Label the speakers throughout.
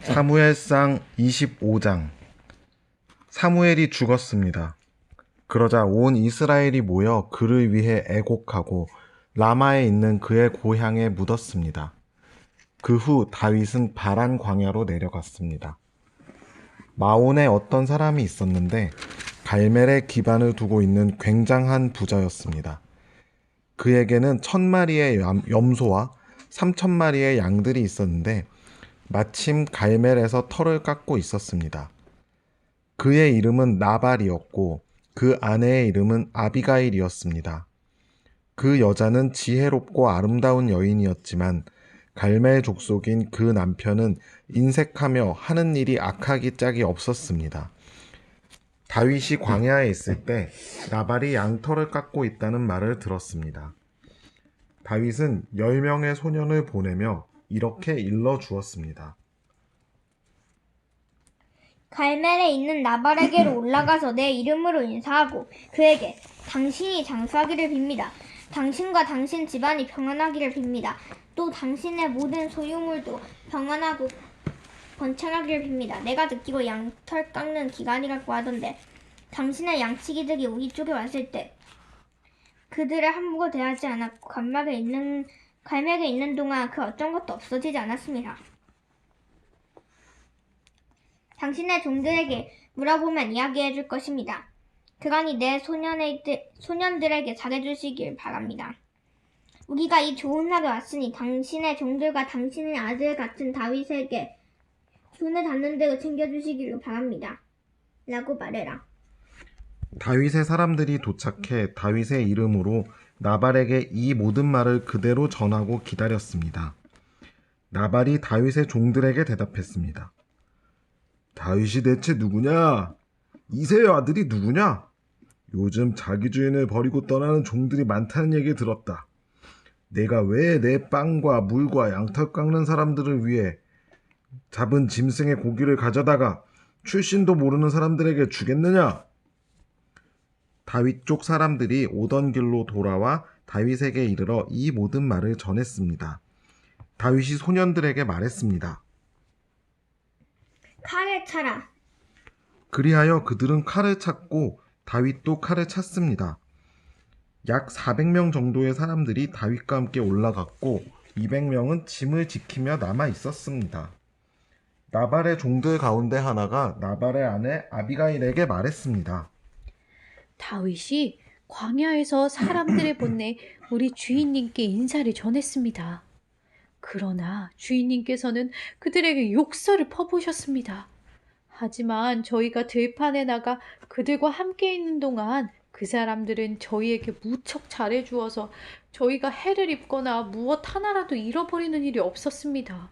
Speaker 1: 사무엘상 25장. 사무엘이 죽었습니다. 그러자 온 이스라엘이 모여 그를 위해 애곡하고 라마에 있는 그의 고향에 묻었습니다. 그 후 다윗은 바란 광야로 내려갔습니다. 마온에 어떤 사람이 있었는데 갈멜에 기반을 두고 있는 굉장한 부자였습니다. 그에게는 1000마리의 염소와 3000마리의 양들이 있었는데 마침 갈멜에서 털을 깎고 있었습니다. 그의 이름은 나발이었고 그 아내의 이름은 아비가일이었습니다. 그 여자는 지혜롭고 아름다운 여인이었지만 갈멜 족속인 그 남편은 인색하며 하는 일이 악하기 짝이 없었습니다. 다윗이 광야에 있을 때 나발이 양털을 깎고 있다는 말을 들었습니다. 다윗은 10명의 소년을 보내며 이렇게 일러주었습니다.
Speaker 2: 갈멜에 있는 나발에게로 올라가서 내 이름으로 인사하고 그에게 당신이 장수하기를 빕니다. 당신과 당신 집안이 평안하기를 빕니다. 또 당신의 모든 소유물도 평안하고 번창하기를 빕니다. 내가 듣기로 양털 깎는 기간이라고 하던데 당신의 양치기들이 우리 쪽에 왔을 때 그들을 함부로 대하지 않았고 갈멜에 있는 동안 그 어떤 것도 없어지지 않았습니다. 당신의 종들에게 물어보면 이야기해 줄 것입니다. 그러니 내 소년들에게 잘해주시길 바랍니다. 우리가 이 좋은 날에 왔으니 당신의 종들과 당신의 아들 같은 다윗에게 손에 닿는 대로 챙겨주시기를 바랍니다. 라고 말해라.
Speaker 1: 다윗의 사람들이 도착해 다윗의 이름으로 나발에게 이 모든 말을 그대로 전하고 기다렸습니다. 나발이 다윗의 종들에게 대답했습니다. 다윗이 대체 누구냐? 이새의 아들이 누구냐? 요즘 자기 주인을 버리고 떠나는 종들이 많다는 얘기 들었다. 내가 왜 내 빵과 물과 양털 깎는 사람들을 위해 잡은 짐승의 고기를 가져다가 출신도 모르는 사람들에게 주겠느냐? 다윗 쪽 사람들이 오던 길로 돌아와 다윗에게 이르러 이 모든 말을 전했습니다. 다윗이 소년들에게 말했습니다.
Speaker 2: 칼을 차라.
Speaker 1: 그리하여 그들은 칼을 찾고 다윗도 칼을 찾습니다. 약 400명 정도의 사람들이 다윗과 함께 올라갔고 200명은 짐을 지키며 남아 있었습니다. 나발의 종들 가운데 하나가 나발의 아내 아비가일에게 말했습니다.
Speaker 3: 다윗이 광야에서 사람들을 보내 우리 주인님께 인사를 전했습니다. 그러나 주인님께서는 그들에게 욕설을 퍼부으셨습니다. 하지만 저희가 들판에 나가 그들과 함께 있는 동안 그 사람들은 저희에게 무척 잘해주어서 저희가 해를 입거나 무엇 하나라도 잃어버리는 일이 없었습니다.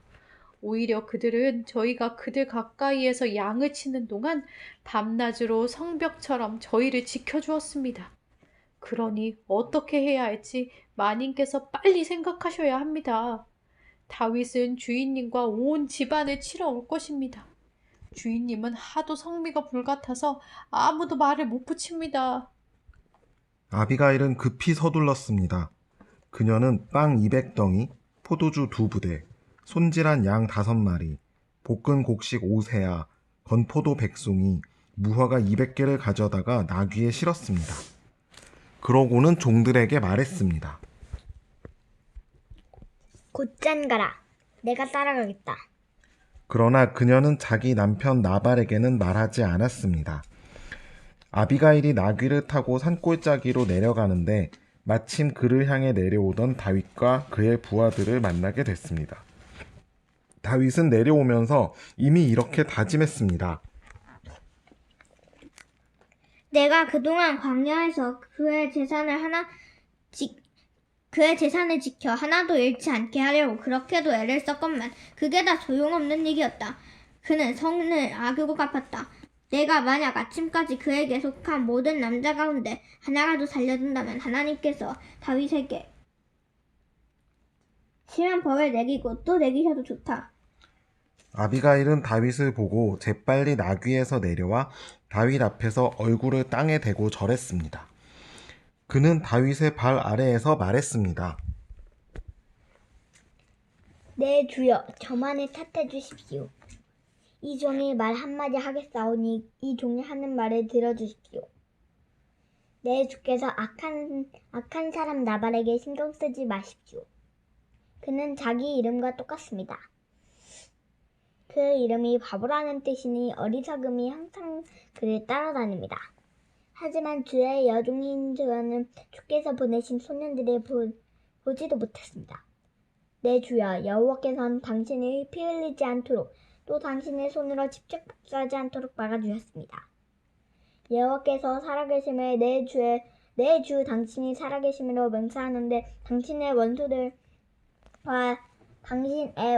Speaker 3: 오히려 그들은 저희가 그들 가까이에서 양을 치는 동안 밤낮으로 성벽처럼 저희를 지켜주었습니다. 그러니 어떻게 해야 할지 마님께서 빨리 생각하셔야 합니다. 다윗은 주인님과 온 집안을 치러 올 것입니다. 주인님은 하도 성미가 불같아서 아무도 말을 못 붙입니다.
Speaker 1: 아비가일은 급히 서둘렀습니다. 그녀는 빵 200덩이, 포도주 2부대, 손질한 양 5마리, 볶은 곡식 5세야, 건포도 100송이, 무화과 200개를 가져다가 나귀에 실었습니다. 그러고는 종들에게 말했습니다.
Speaker 2: 곧장 가라. 내가 따라가겠다.
Speaker 1: 그러나 그녀는 자기 남편 나발에게는 말하지 않았습니다. 아비가일이 나귀를 타고 산골짜기로 내려가는데 마침 그를 향해 내려오던 다윗과 그의 부하들을 만나게 됐습니다. 다윗은 내려오면서 이미 이렇게 다짐했습니다.
Speaker 2: 내가 그동안 광야에서 그의 재산을 지켜 하나도 잃지 않게 하려고 그렇게도 애를 썼건만 그게 다 소용없는 일이었다. 그는 성을 악으로 갚았다. 내가 만약 아침까지 그에게 속한 모든 남자 가운데 하나라도 살려둔다면 하나님께서 다윗에게 심한 벌을 내리고 또 내리셔도 좋다.
Speaker 1: 아비가일은 다윗을 보고 재빨리 나귀에서 내려와 다윗 앞에서 얼굴을 땅에 대고 절했습니다. 그는 다윗의 발 아래에서 말했습니다.
Speaker 2: 내 주여, 저만을 탓해 주십시오. 이 종이 말 한마디 하겠사오니 이 종이 하는 말을 들어주십시오. 내 주께서 악한 사람 나발에게 신경 쓰지 마십시오. 그는 자기 이름과 똑같습니다. 그 이름이 바보라는 뜻이니 어리석음이 항상 그를 따라다닙니다. 하지만 주의 여종인 저는 주께서 보내신 소년들을 보지도 못했습니다. 내 주여, 여호와께서는 당신이 피 흘리지 않도록 또 당신의 손으로 직접 복수하지 않도록 막아주셨습니다. 여호와께서 살아계심을 내 주 당신이 살아계심으로 맹세하는데 당신의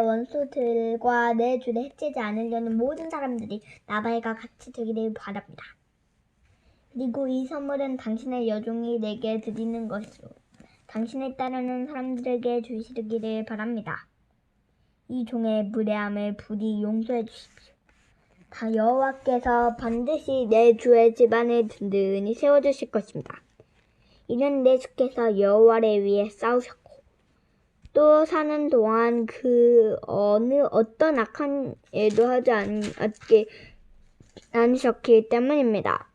Speaker 2: 원수들과 내 주를 해치지 않으려는 모든 사람들이 나발과 같이 되기를 바랍니다. 그리고 이 선물은 당신의 여종이 내게 드리는 것으로 당신을 따르는 사람들에게 주시기를 바랍니다. 이 종의 무례함을 부디 용서해 주십시오. 다 여호와께서 반드시 내 주의 집안을 든든히 세워주실 것입니다. 이는 내 주께서 여호와를 위해 싸우셨고 또 사는 동안 그 어떤 악한 일도 하지 않으셨기 때문입니다.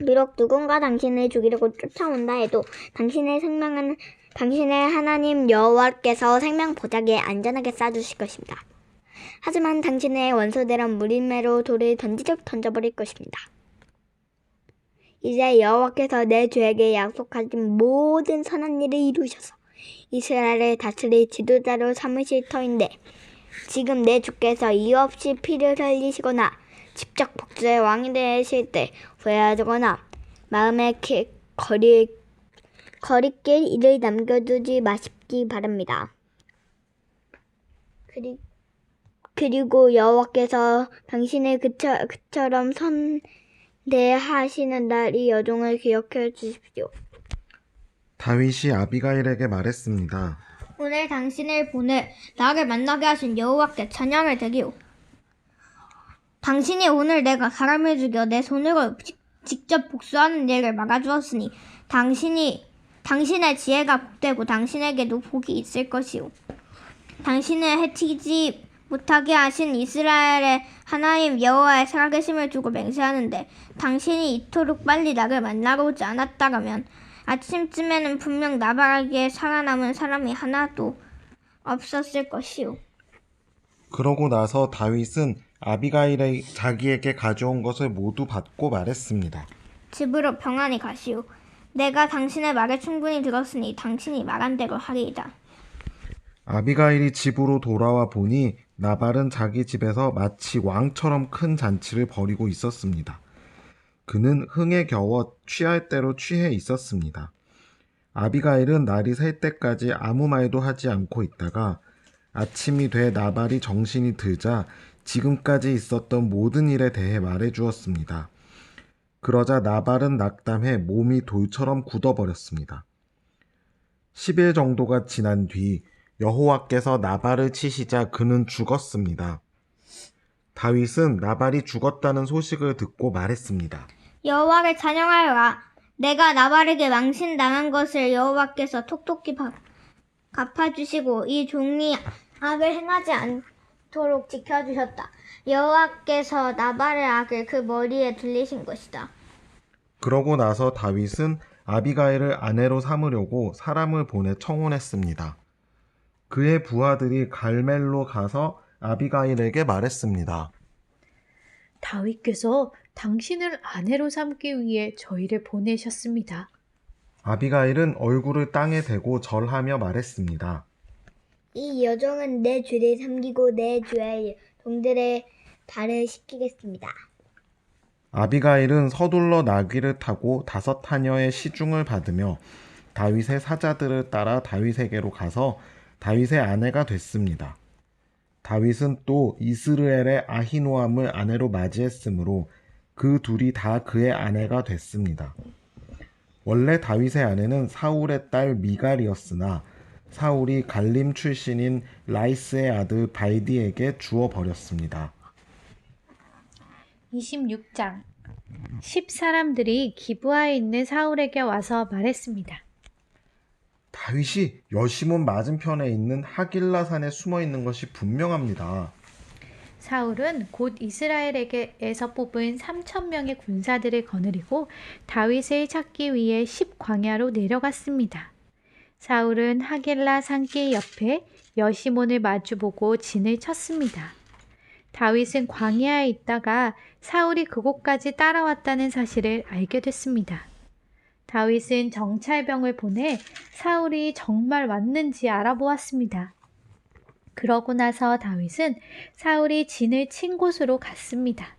Speaker 2: 비록 누군가 당신을 죽이려고 쫓아온다 해도 당신의 하나님 여호와께서 생명 보자기에 안전하게 쌓아주실 것입니다. 하지만 당신의 원수들은 무림매로 돌을 던져버릴 것입니다. 이제 여호와께서 내 주에게 약속하신 모든 선한 일을 이루셔서 이스라엘을 다스릴 지도자로 삼으실 터인데 지금 내 주께서 이유 없이 피를 흘리시거나 직접 복수의 왕이 되실 때 후회하거나 마음에 거리낄 일을 남겨두지 마시기 바랍니다. 그리고 여호와께서 당신을 그처럼 선대하시는 날 이 여종을 기억해 주십시오.
Speaker 1: 다윗이 아비가일에게 말했습니다.
Speaker 2: 오늘 당신을 보내 나를 만나게 하신 여호와께 찬양을 드리오. 당신이 오늘 내가 사람을 죽여 내 손으로 직접 복수하는 일을 막아주었으니 당신의 지혜가 복되고 당신에게도 복이 있을 것이오. 당신을 해치지 못하게 하신 이스라엘의 하나님 여호와의 살아계심을 두고 맹세하는데 당신이 이토록 빨리 나를 만나러 오지 않았다면 아침쯤에는 분명 나발에게 살아남은 사람이 하나도 없었을 것이오.
Speaker 1: 그러고 나서 다윗은 아비가일이 자기에게 가져온 것을 모두 받고 말했습니다.
Speaker 2: 집으로 평안히 가시오. 내가 당신의 말을 충분히 들었으니 당신이 말한 대로 하리이다.
Speaker 1: 아비가일이 집으로 돌아와 보니 나발은 자기 집에서 마치 왕처럼 큰 잔치를 벌이고 있었습니다. 그는 흥에 겨워 취할 대로 취해 있었습니다. 아비가일은 날이 셀 때까지 아무 말도 하지 않고 있다가 아침이 돼 나발이 정신이 들자 지금까지 있었던 모든 일에 대해 말해주었습니다. 그러자 나발은 낙담해 몸이 돌처럼 굳어버렸습니다. 10일 정도가 지난 뒤 여호와께서 나발을 치시자 그는 죽었습니다. 다윗은 나발이 죽었다는 소식을 듣고 말했습니다.
Speaker 2: 여호와를 찬양하여라. 내가 나발에게 망신당한 것을 여호와께서 톡톡히 갚아주시고 이 종이 악을 행하지 않도록 지켜주셨다. 여호와께서 나발의 악을 그 머리에 둘리신 것이다.
Speaker 1: 그러고 나서 다윗은 아비가일을 아내로 삼으려고 사람을 보내 청혼했습니다. 그의 부하들이 갈멜로 가서 아비가일에게 말했습니다.
Speaker 3: 다윗께서 당신을 아내로 삼기 위해 저희를 보내셨습니다.
Speaker 1: 아비가일은 얼굴을 땅에 대고 절하며 말했습니다.
Speaker 2: 이 여종은 내 주를 섬기고 내 주의 종들의 발을 씻기겠습니다.
Speaker 1: 아비가일은 서둘러 나귀를 타고 5하녀의 시중을 받으며 다윗의 사자들을 따라 다윗에게로 가서 다윗의 아내가 됐습니다. 다윗은 또 이스르엘의 아히노암을 아내로 맞이했으므로 그 둘이 다 그의 아내가 됐습니다. 원래 다윗의 아내는 사울의 딸 미갈이었으나 사울이 갈림 출신인 라이스의 아들 발디에게 주어 버렸습니다.
Speaker 3: 26장 10사람들이 기브아에 있는 사울에게 와서 말했습니다.
Speaker 1: 다윗이 여시몬 맞은편에 있는 하길라산에 숨어 있는 것이 분명합니다.
Speaker 3: 사울은 곧 이스라엘에게서 뽑은 3,000명의 군사들을 거느리고 다윗을 찾기 위해 10광야로 내려갔습니다. 사울은 하길라 산길 옆에 여시몬을 마주보고 진을 쳤습니다. 다윗은 광야에 있다가 사울이 그곳까지 따라왔다는 사실을 알게 됐습니다. 다윗은 정찰병을 보내 사울이 정말 왔는지 알아보았습니다. 그러고 나서 다윗은 사울이 진을 친 곳으로 갔습니다.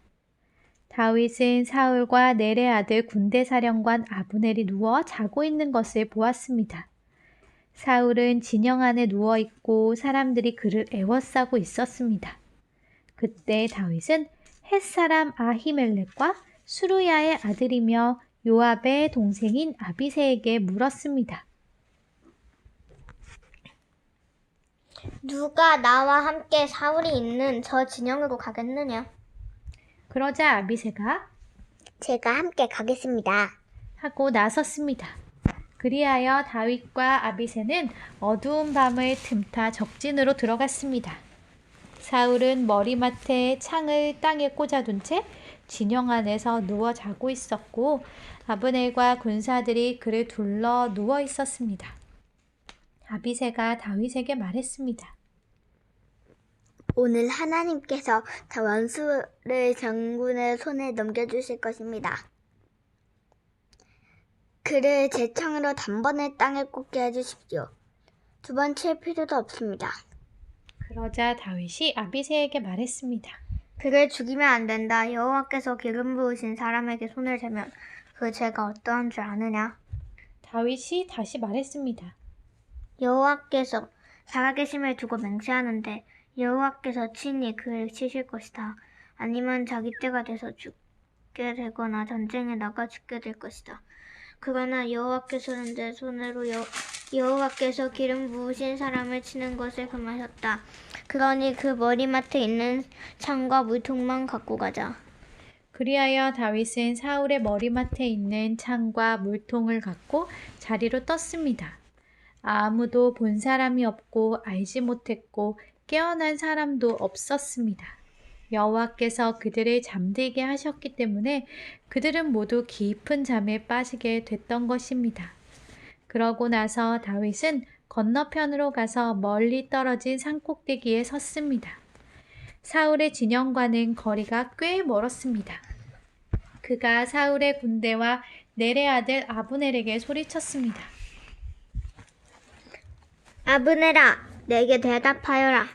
Speaker 3: 다윗은 사울과 넬의 아들 군대사령관 아브넬이 누워 자고 있는 것을 보았습니다. 사울은 진영 안에 누워 있고 사람들이 그를 애워싸고 있었습니다. 그때 다윗은 햇사람 아히멜렉과 수루야의 아들이며 요압의 동생인 아비새에게 물었습니다.
Speaker 2: 누가 나와 함께 사울이 있는 저 진영으로 가겠느냐?
Speaker 3: 그러자 아비새가
Speaker 2: 제가 함께 가겠습니다.
Speaker 3: 하고 나섰습니다. 그리하여 다윗과 아비새는 어두운 밤을 틈타 적진으로 들어갔습니다. 사울은 머리맡에 창을 땅에 꽂아둔 채 진영 안에서 누워 자고 있었고 아브넬과 군사들이 그를 둘러 누워 있었습니다. 아비새가 다윗에게 말했습니다.
Speaker 2: 오늘 하나님께서 저 원수를 장군의 손에 넘겨주실 것입니다. 그를 제 창으로 단번에 땅에 꽂게 해주십시오. 두 번 칠 필요도 없습니다.
Speaker 3: 그러자 다윗이 아비새에게 말했습니다.
Speaker 2: 그를 죽이면 안 된다. 여호와께서 기름 부으신 사람에게 손을 대면 그 죄가 어떠한 줄 아느냐?
Speaker 3: 다윗이 다시 말했습니다.
Speaker 2: 여호와께서 살아계심을 두고 맹세하는데 여호와께서 친히 그를 치실 것이다. 아니면 자기 때가 돼서 죽게 되거나 전쟁에 나가 죽게 될 것이다. 그러나 여호와께서는 내 손으로 여호와께서 기름 부으신 사람을 치는 것을 금하셨다. 그러니 그 머리맡에 있는 창과 물통만 갖고 가자.
Speaker 3: 그리하여 다윗은 사울의 머리맡에 있는 창과 물통을 갖고 자리로 떴습니다. 아무도 본 사람이 없고 알지 못했고 깨어난 사람도 없었습니다. 여호와께서 그들을 잠들게 하셨기 때문에 그들은 모두 깊은 잠에 빠지게 됐던 것입니다. 그러고 나서 다윗은 건너편으로 가서 멀리 떨어진 산꼭대기에 섰습니다. 사울의 진영과는 거리가 꽤 멀었습니다. 그가 사울의 군대와 넬의 아들 아브넬에게 소리쳤습니다.
Speaker 2: 아브넬아, 내게 대답하여라.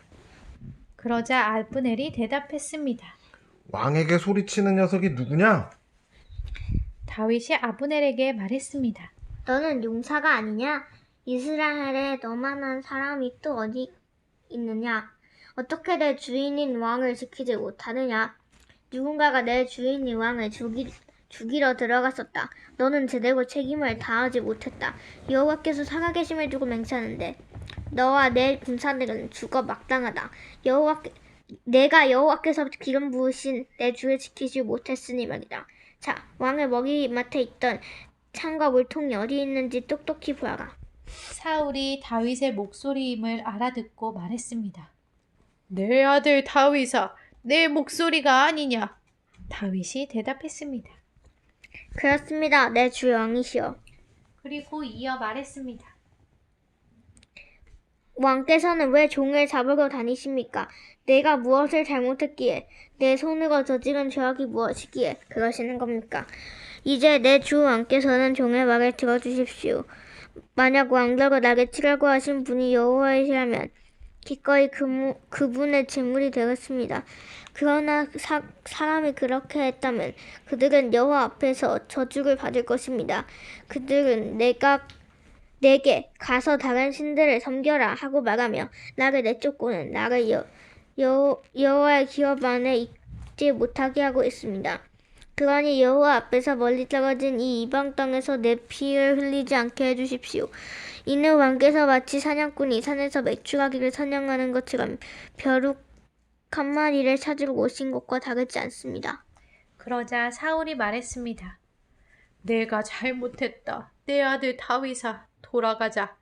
Speaker 3: 그러자 아브넬이 대답했습니다.
Speaker 1: 왕에게 소리치는 녀석이 누구냐?
Speaker 3: 다윗이 아브넬에게 말했습니다.
Speaker 2: 너는 용사가 아니냐? 이스라엘에 너만한 사람이 또 어디 있느냐? 어떻게 내 주인인 왕을 지키지 못하느냐? 누군가가 내 주인인 왕을 죽이러 들어갔었다. 너는 제대로 책임을 다하지 못했다. 여호와께서 살아계심을 두고 맹세하는데 너와 내 군사들은 죽어 마땅하다. 내가 여호와께서 기름 부으신 내 주를 지키지 못했으니 말이다. 자, 왕의 머리맡에 있던 창과 물통이 어디 있는지 똑똑히 보아라.
Speaker 3: 사울이 다윗의 목소리임을 알아듣고 말했습니다. 내 아들 다윗아, 내 목소리가 아니냐? 다윗이 대답했습니다.
Speaker 2: 그렇습니다. 내 주 왕이시여.
Speaker 3: 그리고 이어 말했습니다.
Speaker 2: 왕께서는 왜 종을 잡으러 다니십니까? 내가 무엇을 잘못했기에, 내 손으로 저지른 죄악이 무엇이기에 그러시는 겁니까? 이제 내 주 왕께서는 종의 말을 들어주십시오. 만약 왕자로 나를 치라고 하신 분이 여호와이시라면 기꺼이 그분의 제물이 되겠습니다. 그러나 사람이 그렇게 했다면 그들은 여호와 앞에서 저주를 받을 것입니다. 그들은 내게 가서 다른 신들을 섬겨라 하고 말하며 나를 내쫓고는 나를 여호와의 기업 안에 있지 못하게 하고 있습니다. 그러니 여호와 앞에서 멀리 떨어진 이 이방 땅에서 내 피를 흘리지 않게 해주십시오. 이는 왕께서 마치 사냥꾼이 산에서 매출하기를 사냥하는 것처럼 벼룩 한 마리를 찾으러 오신 것과 다르지 않습니다.
Speaker 3: 그러자 사울이 말했습니다. 내가 잘못했다. 내 아들 다윗아, 돌아가자.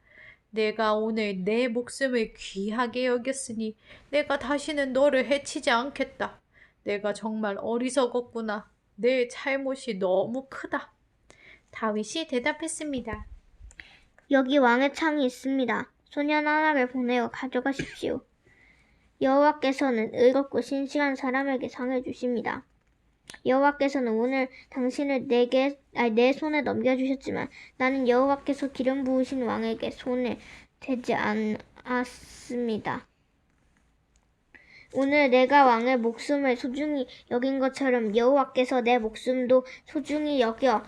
Speaker 3: 내가 오늘 내 목숨을 귀하게 여겼으니 내가 다시는 너를 해치지 않겠다. 내가 정말 어리석었구나. 내 잘못이 너무 크다. 다윗이 대답했습니다.
Speaker 2: 여기 왕의 창이 있습니다. 소년 하나를 보내어 가져가십시오. 여호와께서는 의롭고 신실한 사람에게 상을 주십니다. 여호와께서는 오늘 당신을 내 손에 넘겨주셨지만 나는 여호와께서 기름 부으신 왕에게 손을 대지 않았습니다. 오늘 내가 왕의 목숨을 소중히 여긴 것처럼 여호와께서 내 목숨도 소중히 여겨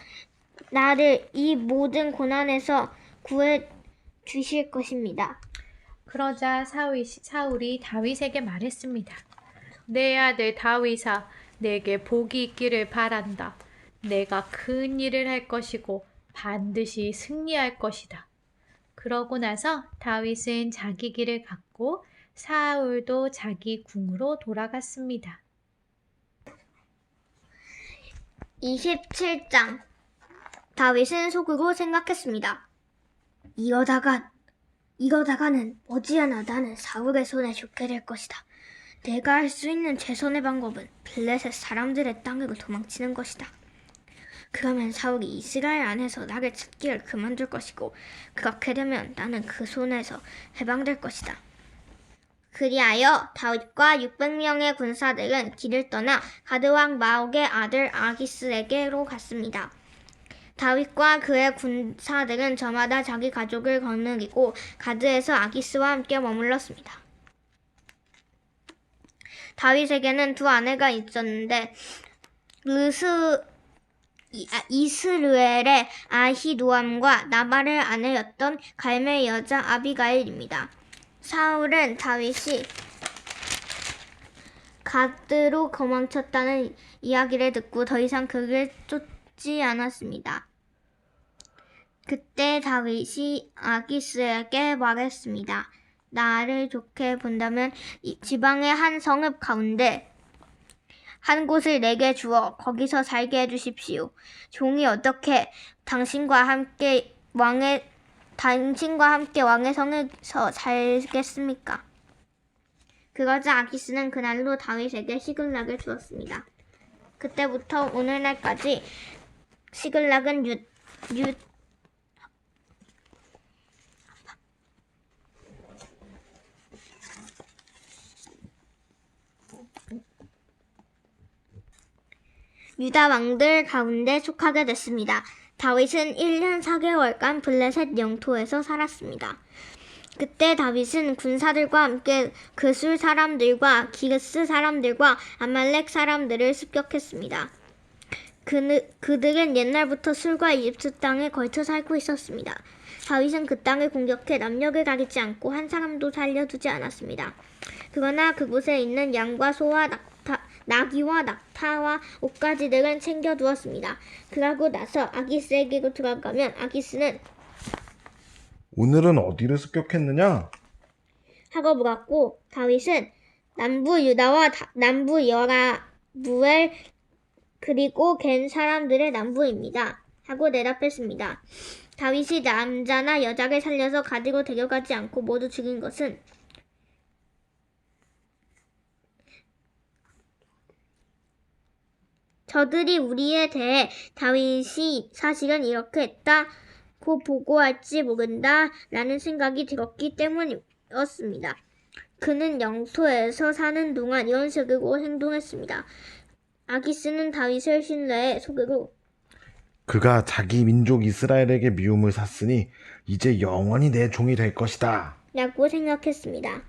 Speaker 2: 나를 이 모든 고난에서 구해 주실 것입니다.
Speaker 3: 그러자 사울이 다윗에게 말했습니다. 내 아들 다윗아, 내게 복이 있기를 바란다. 내가 큰 일을 할 것이고 반드시 승리할 것이다. 그러고 나서 다윗은 자기 길을 갔고 사울도 자기 궁으로 돌아갔습니다.
Speaker 2: 27장 다윗은 속으로 생각했습니다. 이러다가는 머지않아 나는 사울의 손에 죽게 될 것이다. 내가 할 수 있는 최선의 방법은 블레셋 사람들의 땅으로 도망치는 것이다. 그러면 사울이 이스라엘 안에서 나를 찾기를 그만둘 것이고 그렇게 되면 나는 그 손에서 해방될 것이다. 그리하여 다윗과 600명의 군사들은 길을 떠나 가드왕 마옥의 아들 아기스에게로 갔습니다. 다윗과 그의 군사들은 저마다 자기 가족을 거느리고 가드에서 아기스와 함께 머물렀습니다. 다윗에게는 두 아내가 있었는데 이스르엘의 아히노암과 나발의 아내였던 갈멜 여자 아비가일입니다. 사울은 다윗이 가드로 도망쳤다는 이야기를 듣고 더 이상 그를 쫓지 않았습니다. 그때 다윗이 아기스에게 말했습니다. 나를 좋게 본다면 이 지방의 한 성읍 가운데 한 곳을 내게 주어 거기서 살게 해주십시오. 종이 어떻게 당신과 함께 왕의 성에서 살겠습니까? 그러자 아기스는 그날로 다윗에게 시글락을 주었습니다. 그때부터 오늘날까지 시글락은 유다 왕들 가운데 속하게 됐습니다. 다윗은 1년 4개월간 블레셋 영토에서 살았습니다. 그때 다윗은 군사들과 함께 그술 사람들과 기르스 사람들과 아말렉 사람들을 습격했습니다. 그들은 옛날부터 술과 이집트 땅에 걸쳐 살고 있었습니다. 다윗은 그 땅을 공격해 남녀를 가리지 않고 한 사람도 살려두지 않았습니다. 그러나 그곳에 있는 양과 소와 나귀와 낙타와 옷가지들은 챙겨두었습니다. 그러고 나서 아기스에게로 들어가면 아기스는
Speaker 1: 오늘은 어디를 습격했느냐?
Speaker 2: 하고 물었고 다윗은 남부 유다와 남부 여라무엘 그리고 겐 사람들의 남부입니다. 하고 대답했습니다. 다윗이 남자나 여자를 살려서 가지고 데려가지 않고 모두 죽인 것은 저들이 우리에 대해 다윗이 사실은 이렇게 했다고 보고할지 모른다 라는 생각이 들었기 때문이었습니다. 그는 영토에서 사는 동안 이런 식으로 행동했습니다. 아기스는 다윗을 신뢰해 속으로
Speaker 1: 그가 자기 민족 이스라엘에게 미움을 샀으니 이제 영원히 내 종이 될 것이다.
Speaker 2: 라고 생각했습니다.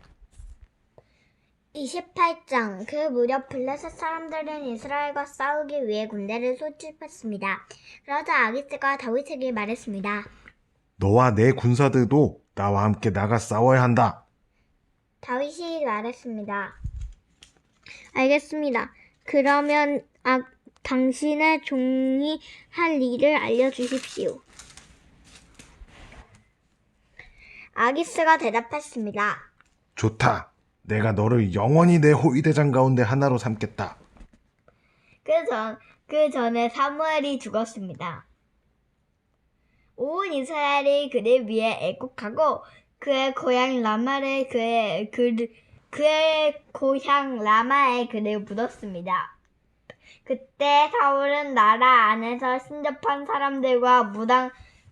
Speaker 2: 28장 그 무렵 블레셋 사람들은 이스라엘과 싸우기 위해 군대를 소집했습니다. 그러자 아기스가 다윗에게 말했습니다.
Speaker 1: 너와 내 군사들도 나와 함께 나가 싸워야 한다.
Speaker 2: 다윗이 말했습니다. 알겠습니다. 그러면 당신의 종이 할 일을 알려주십시오. 아기스가 대답했습니다.
Speaker 1: 좋다. 내가 너를 영원히 내 호위대장 가운데 하나로 삼겠다.
Speaker 2: 그 전에 사무엘이 죽었습니다. 온 이스라엘이 그를 위해 애국하고 그의 고향 라마에 그를 묻었습니다. 그때 사울은 나라 안에서 신접한 사람들과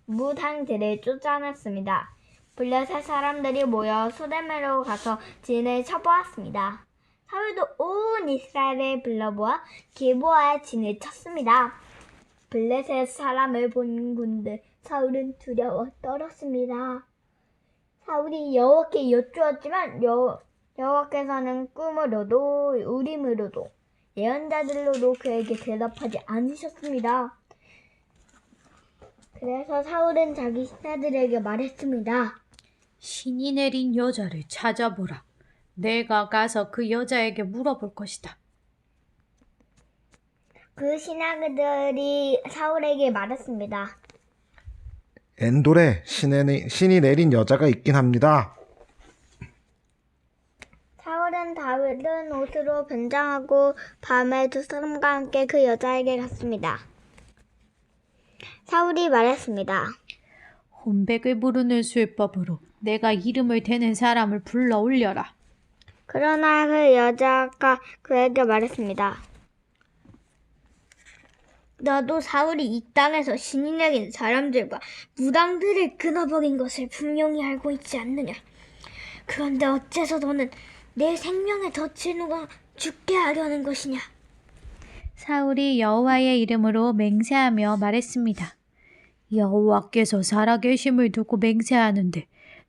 Speaker 2: 무당들을 쫓아냈습니다. 블레셋 사람들이 모여 수레메로 가서 진을 쳐보았습니다. 사울도 온 이스라엘을 불러모아 길보아에 진을 쳤습니다. 블레셋 사람을 본 군대 사울은 두려워 떨었습니다. 사울이 여호와께 여쭈었지만 여호와께서는 꿈으로도 우림으로도 예언자들로도 그에게 대답하지 않으셨습니다. 그래서 사울은 자기 신하들에게 말했습니다.
Speaker 3: 신이 내린 여자를 찾아보라. 내가 가서 그 여자에게 물어볼 것이다.
Speaker 2: 그 신하들이 사울에게 말했습니다.
Speaker 1: 엔돌에 신이 내린 여자가 있긴 합니다.
Speaker 2: 사울은 다른 옷으로 변장하고 밤에 두 사람과 함께 그 여자에게 갔습니다. 사울이 말했습니다.
Speaker 3: 혼백을 부르는 술법으로 내가 이름을 대는 사람을 불러 올려라.
Speaker 2: 그러나 그 여자가 그에게 말했습니다. 나도 사울이 이 땅에서 신이 내린 사람들과 무당들을 끊어버린 것을 분명히 알고 있지 않느냐. 그런데 어째서 너는 내 생명의 덫을 누가 죽게 하려는 것이냐.
Speaker 3: 사울이 여호와의 이름으로 맹세하며 말했습니다. 여호와께서 살아계심을 두고 맹세하는데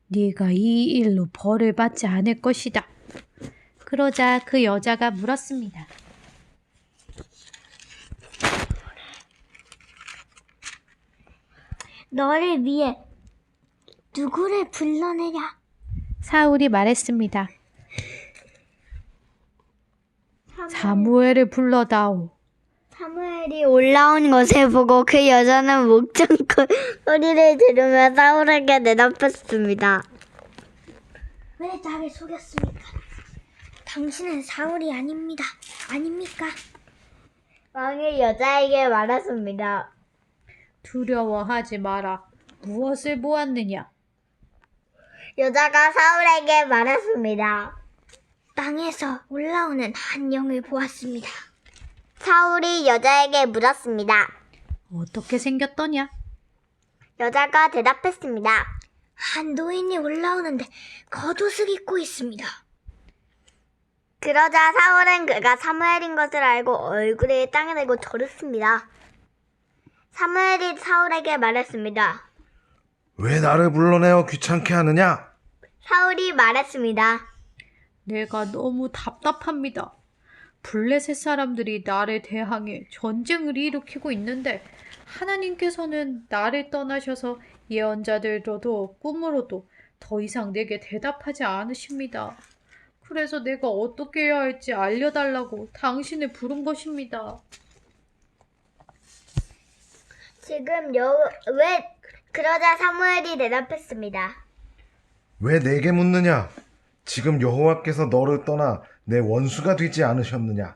Speaker 3: 네가 이 일로 벌을 받지 않을 것이다. 그러자 그 여자가 물었습니다.
Speaker 2: 너를 위해 누구를 불러내냐?
Speaker 3: 사울이 말했습니다. 사무엘을 불러다오.
Speaker 2: 사무엘이 올라온 것을 보고 그 여자는 목 잠고 소리를 지르며 사울에게 대답했습니다. 왜 나를 속였습니까? 당신은 사울이 아닙니다. 아닙니까? 왕이 여자에게 말했습니다.
Speaker 3: 두려워하지 마라. 무엇을 보았느냐?
Speaker 2: 여자가 사울에게 말했습니다. 땅에서 올라오는 한 영을 보았습니다. 사울이 여자에게 물었습니다.
Speaker 3: 어떻게 생겼더냐?
Speaker 2: 여자가 대답했습니다. 한 노인이 올라오는데 겉옷을 입고 있습니다. 그러자 사울은 그가 사무엘인 것을 알고 얼굴을 땅에 대고 절했습니다. 사무엘이 사울에게 말했습니다.
Speaker 1: 왜 나를 불러내어 귀찮게 하느냐?
Speaker 2: 사울이 말했습니다.
Speaker 3: 내가 너무 답답합니다. 블레셋 사람들이 나를 대항해 전쟁을 일으키고 있는데 하나님께서는 나를 떠나셔서 예언자들로도 꿈으로도 더 이상 내게 대답하지 않으십니다. 그래서 내가 어떻게 해야 할지 알려달라고 당신을 부른 것입니다.
Speaker 2: 그러자 사무엘이 대답했습니다.
Speaker 1: 왜 내게 묻느냐? 지금 여호와께서 너를 떠나 내 원수가 되지 않으셨느냐?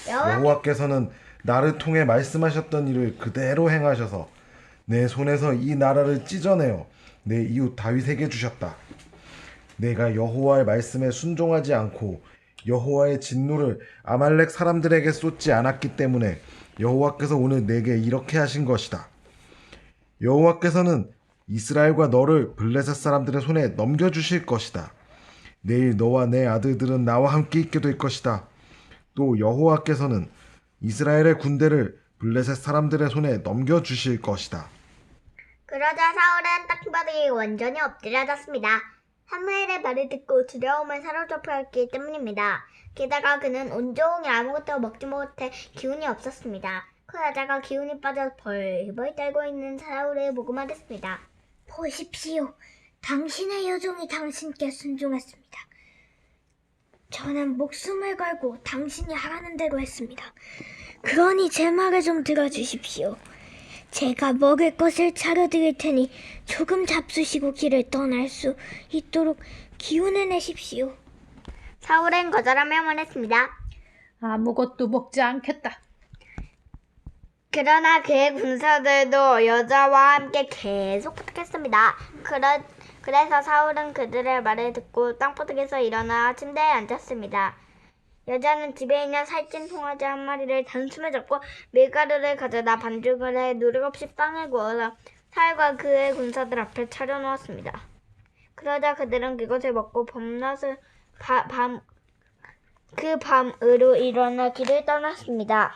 Speaker 1: 여호와께서는 나를 통해 말씀하셨던 일을 그대로 행하셔서 내 손에서 이 나라를 찢어내어 내 이웃 다윗에게 주셨다. 내가 여호와의 말씀에 순종하지 않고 여호와의 진노를 아말렉 사람들에게 쏟지 않았기 때문에 여호와께서 오늘 내게 이렇게 하신 것이다. 여호와께서는 이스라엘과 너를 블레셋 사람들의 손에 넘겨주실 것이다. 내일 너와 내 아들들은 나와 함께 있게 될 것이다. 또 여호와께서는 이스라엘의 군대를 블레셋 사람들의 손에 넘겨주실 것이다.
Speaker 2: 그러자 사울은 땅바닥에 완전히 엎드려졌습니다. 사무엘의 말을 듣고 두려움을 사로잡혔기 때문입니다. 게다가 그는 온종일 아무것도 먹지 못해 기운이 없었습니다. 그 여자가 기운이 빠져 벌벌 떨고 있는 사울을 보고 말했습니다. 보십시오. 당신의 여종이 당신께 순종했습니다. 저는 목숨을 걸고 당신이 하라는 대로 했습니다. 그러니 제 말을 좀 들어주십시오. 제가 먹을 것을 차려드릴 테니 조금 잡수시고 길을 떠날 수 있도록 기운을 내십시오. 사울은 거절하며 말했습니다.
Speaker 3: 아무것도 먹지 않겠다.
Speaker 2: 그러나 그의 군사들도 여자와 함께 계속 부탁했습니다. 그래서 사울은 그들의 말을 듣고 땅바닥에서 일어나 침대에 앉았습니다. 여자는 집에 있는 살찐 송아지 한 마리를 단숨에 잡고 밀가루를 가져다 반죽을 해 누룩 없이 빵을 구워서 사울과 그의 군사들 앞에 차려놓았습니다. 그러자 그들은 그것을 먹고 그 밤으로 일어나 길을 떠났습니다.